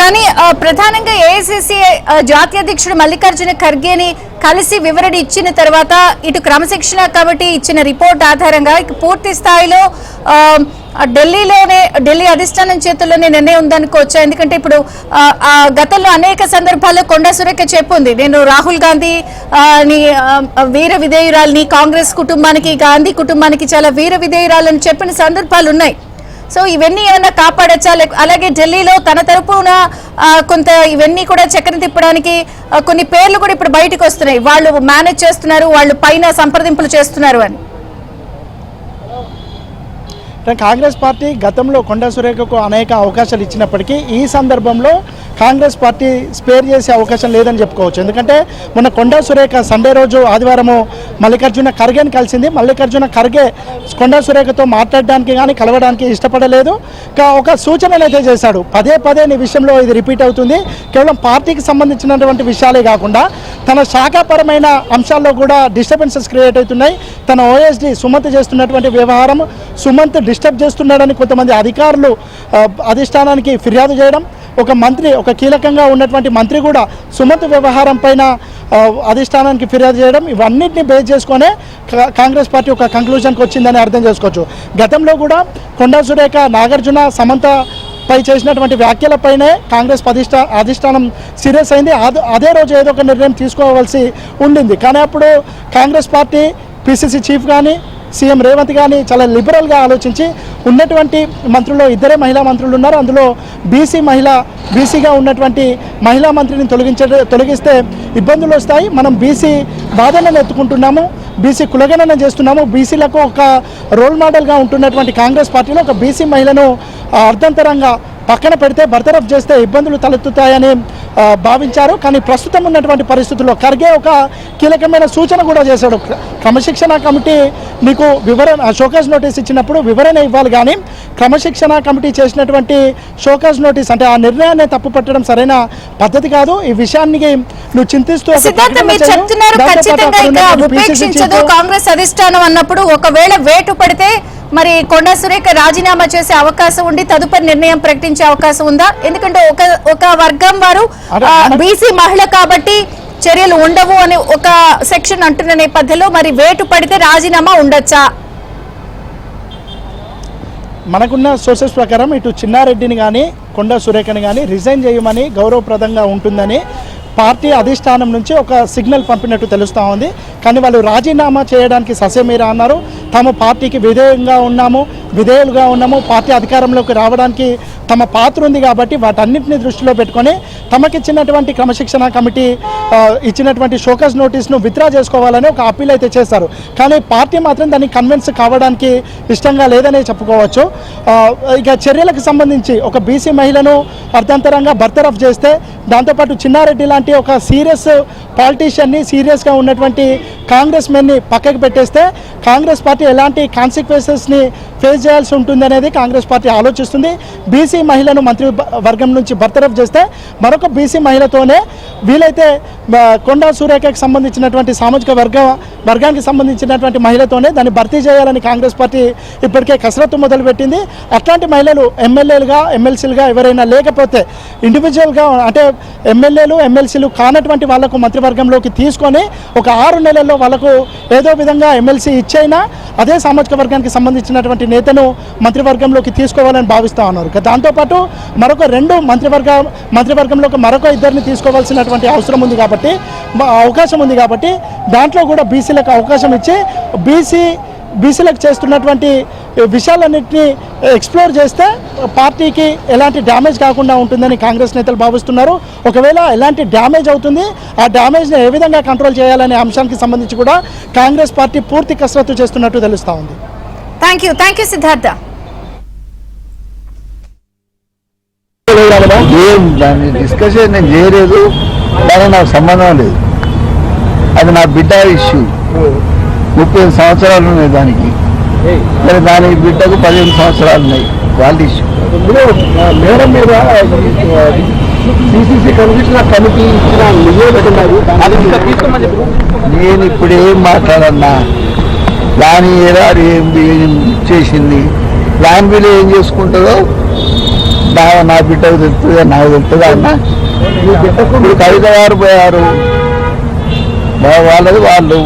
కానీ ప్రధానంగా ఏఐసిసి జాతీయ అధ్యక్షుడు మల్లికార్జున ఖర్గేని కలిసి వివరణ ఇచ్చిన తర్వాత ఇటు క్రమశిక్షణ కమిటీ ఇచ్చిన రిపోర్ట్ ఆధారంగా పూర్తి స్థాయిలో ఢిల్లీ అధిష్టానం చేతుల్లోనే నిర్ణయం ఉందనుకోవచ్చు. ఎందుకంటే ఇప్పుడు గతంలో అనేక సందర్భాల్లో కొండా సురేఖ చెప్పుంది, నేను రాహుల్ గాంధీ వీర విధేయురాలని, కాంగ్రెస్ కుటుంబానికి గాంధీ కుటుంబానికి చాలా వీర విధేయురాలని చెప్పిన సందర్భాలు ఉన్నాయి. సో ఇవన్నీ ఏమైనా కాపాడచ్చా? అలాగే ఢిల్లీలో తన తరపున కొంత ఇవన్నీ కూడా చక్కెర తిప్పడానికి కొన్ని పేర్లు కూడా ఇప్పుడు బయటకు వస్తున్నాయి, వాళ్ళు మేనేజ్ చేస్తున్నారు, వాళ్ళు పైన సంప్రదింపులు చేస్తున్నారు అని. కాంగ్రెస్ పార్టీ గతంలో కొండా సురేఖకు అనేక అవకాశాలు ఇచ్చినప్పటికీ ఈ సందర్భంలో కాంగ్రెస్ పార్టీ స్పేర్ చేసే అవకాశం లేదని చెప్పుకోవచ్చు. ఎందుకంటే మొన్న కొండా సురేఖ సండే రోజు ఆదివారము మల్లికార్జున ఖర్గేని కలిసింది. మల్లికార్జున ఖర్గే కొండా సురేఖతో మాట్లాడడానికి కానీ కలవడానికి ఇష్టపడలేదు. ఒక సూచనలు అయితే చేశాడు, పదే పదే నీ విషయంలో ఇది రిపీట్ అవుతుంది, కేవలం పార్టీకి సంబంధించినటువంటి విషయాలే కాకుండా తన శాఖాపరమైన అంశాల్లో కూడా డిస్టర్బెన్సెస్ క్రియేట్ అవుతున్నాయి. తన ఓఎస్డి సుమంత్ చేస్తున్నటువంటి వ్యవహారం, సుమంత్ డిస్టర్బ్ చేస్తున్నాడని కొంతమంది అధికారులు అధిష్టానానికి ఫిర్యాదు చేయడం, ఒక మంత్రి, ఒక కీలకంగా ఉన్నటువంటి మంత్రి కూడా సుమంత్ వ్యవహారం పైన అధిష్టానానికి ఫిర్యాదు చేయడం, ఇవన్నింటినీ బేస్ చేసుకునే కాంగ్రెస్ పార్టీ ఒక కంక్లూజన్కి వచ్చిందని అర్థం చేసుకోవచ్చు. గతంలో కూడా కొండా సురేఖ, నాగార్జున, సమంత పై చేసినటువంటి వ్యాఖ్యలపైనే కాంగ్రెస్ అధిష్టానం సీరియస్ అయింది. అదే రోజు ఏదో ఒక నిర్ణయం తీసుకోవాల్సి ఉండింది. కానీ అప్పుడు కాంగ్రెస్ పార్టీ పిసిసి చీఫ్ కానీ సీఎం రేవంత్ కానీ చాలా లిబరల్గా ఆలోచించి ఉన్నటువంటి మంత్రుల్లో ఇద్దరే మహిళా మంత్రులు ఉన్నారు, అందులో బీసీగా ఉన్నటువంటి మహిళా మంత్రిని తొలగిస్తే ఇబ్బందులు వస్తాయి, మనం బీసీ బాధలను ఎత్తుకుంటున్నాము, బీసీ కులగణన చేస్తున్నాము, బీసీలకు ఒక రోల్ మోడల్గా ఉంటున్నటువంటి కాంగ్రెస్ పార్టీలో ఒక బీసీ మహిళను అర్థంతరంగా పక్కన పెడితే, బర్తరఫ్ చేస్తే ఇబ్బందులు తలెత్తుతాయని భావించారు. కానీ ప్రస్తుతం ఉన్నటువంటి పరిస్థితుల్లో ఖర్గే ఒక కీలకమైన సూచన కూడా చేశాడు. క్రమశిక్షణ కమిటీ నీకు షోకాజ్ నోటీస్ ఇచ్చినప్పుడు వివరణ ఇవ్వాలి, కానీ క్రమశిక్షణ కమిటీ చేసినటువంటి షోకాజ్ నోటీస్ అంటే ఆ నిర్ణయాన్ని తప్పుపట్టడం సరైన పద్ధతి కాదు. ఈ విషయాన్ని నువ్వు చింతిస్తూ కాంగ్రెస్ అధిష్టానం అన్నప్పుడు ఒకవేళ వేటు పడితే మరి కొండా సురేఖ రాజీనామా చేసే అవకాశం ఉండి తదుపరి నిర్ణయం ప్రకటించే అవకాశం ఉందా? ఎందుకంటే ఒక వర్గం వారు బీసీ మహిళ కాబట్టి చర్యలు ఉండవు అని ఒక సెక్షన్ అంటున్న నేపథ్యంలో మరి వేటు పడితే రాజీనామా ఉండొచ్చా? మనకున్న సోర్సెస్ ప్రకారం ఇటు చిన్నారెడ్డిని కానీ కొండా సురేఖని కానీ రిజైన్ చేయమని గౌరవప్రదంగా ఉంటుందని పార్టీ అధిష్టానం నుంచి ఒక సిగ్నల్ పంపినట్టు తెలుస్తూ ఉంది. కానీ వాళ్ళు రాజీనామా చేయడానికి ససేమీరా అన్నారు. తాము పార్టీకి విధేయులుగా ఉన్నాము, పార్టీ అధికారంలోకి రావడానికి తమ పాత్ర ఉంది కాబట్టి వాటన్నింటినీ దృష్టిలో పెట్టుకొని తమకిచ్చినటువంటి క్రమశిక్షణ కమిటీ ఇచ్చినటువంటి షోకాజ్ నోటీస్ను విత్డ్రా చేసుకోవాలని ఒక అప్పీల్ అయితే చేశారు. కానీ పార్టీ మాత్రం దాన్ని కన్విన్స్ కావడానికి ఇష్టంగా లేదనే చెప్పుకోవచ్చు. ఇక చర్యలకు సంబంధించి ఒక బీసీ మహిళను అర్థంతరంగా బర్తరఫ్ చేస్తే, దాంతోపాటు చిన్నారెడ్డి లాంటి ఒక సీరియస్ పాలిటీషియన్ని, సీరియస్గా ఉన్నటువంటి కాంగ్రెస్ మెన్ని పక్కకి పెట్టేస్తే కాంగ్రెస్ పార్టీ ఎలాంటి కాన్సిక్వెన్సెస్ని ఫేస్ చేయాల్సి ఉంటుంది అనేది కాంగ్రెస్ పార్టీ ఆలోచిస్తుంది. బీసీ మహిళను మంత్రి వర్గం నుంచి బర్తరఫ్ చేస్తే మరొక బీసీ మహిళతోనే వీలైతే కొండా సురేఖకి సంబంధించినటువంటి సామాజిక వర్గానికి సంబంధించినటువంటి మహిళతోనే దాన్ని భర్తీ చేయాలని కాంగ్రెస్ పార్టీ ఇప్పటికే కసరత్తు మొదలుపెట్టింది. అట్లాంటి మహిళలు ఎమ్మెల్యేలుగా, ఎమ్మెల్సీలుగా ఎవరైనా లేకపోతే ఇండివిజువల్గా అంటే ఎమ్మెల్యేలు, ఎమ్మెల్సీలు కానటువంటి వాళ్లకు మంత్రివర్గంలోకి తీసుకొని ఒక 6 నెలల్లో వాళ్ళకు ఏదో విధంగా ఎమ్మెల్సీ ఇచ్చైనా అదే సామాజిక వర్గానికి సంబంధించినటువంటి నేతను మంత్రివర్గంలోకి తీసుకోవాలని భావిస్తూ ఉన్నారు. దాంతోపాటు మరొక 2 మంత్రివర్గంలోకి మరొక 2 తీసుకోవాల్సినటువంటి అవసరం ఉంది కాబట్టి, అవకాశం ఉంది కాబట్టి దాంట్లో కూడా బీసీలకు అవకాశం ఇచ్చి బీసీలకు చేస్తున్నటువంటి విషయాలన్నింటినీ ఎక్స్ప్లోర్ చేస్తే పార్టీకి ఎలాంటి డ్యామేజ్ కాకుండా ఉంటుందని కాంగ్రెస్ నేతలు భావిస్తున్నారు. ఒకవేళ ఎలాంటి డ్యామేజ్ అవుతుంది, ఆ డ్యామేజ్ని ఏ విధంగా కంట్రోల్ చేయాలనే అంశానికి సంబంధించి కూడా కాంగ్రెస్ పార్టీ పూర్తి కసరత్తు చేస్తున్నట్టు తెలుస్తూ ఉంది. Thank you Siddhartha. దాన్ని డిస్కషన్ నేను చేయలేదు, దాని నాకు సంబంధం లేదు. అది నా బిడ్డ ఇష్యూ. 30 సంవత్సరాలు ఉన్నాయి దానికి, మరి దాని బిడ్డకు 15 సంవత్సరాలు ఉన్నాయి. వాళ్ళ ఇష్యూ. మేడం మీద సిసిసి కమిషనర్ కమిటీ ఇచ్చిన నేను ఇప్పుడు ఏం మాట్లాడన్నా, దాని ఏదో ఏం చేసింది, ప్లాన్ బిలో ఏం చేసుకుంటుందో నా బిడ్డకు తెలుస్తుంది నాకు తెలుస్తుంది అన్న. ఇప్పుడు కవిత గారు పోయారు, వాళ్ళది వాళ్ళు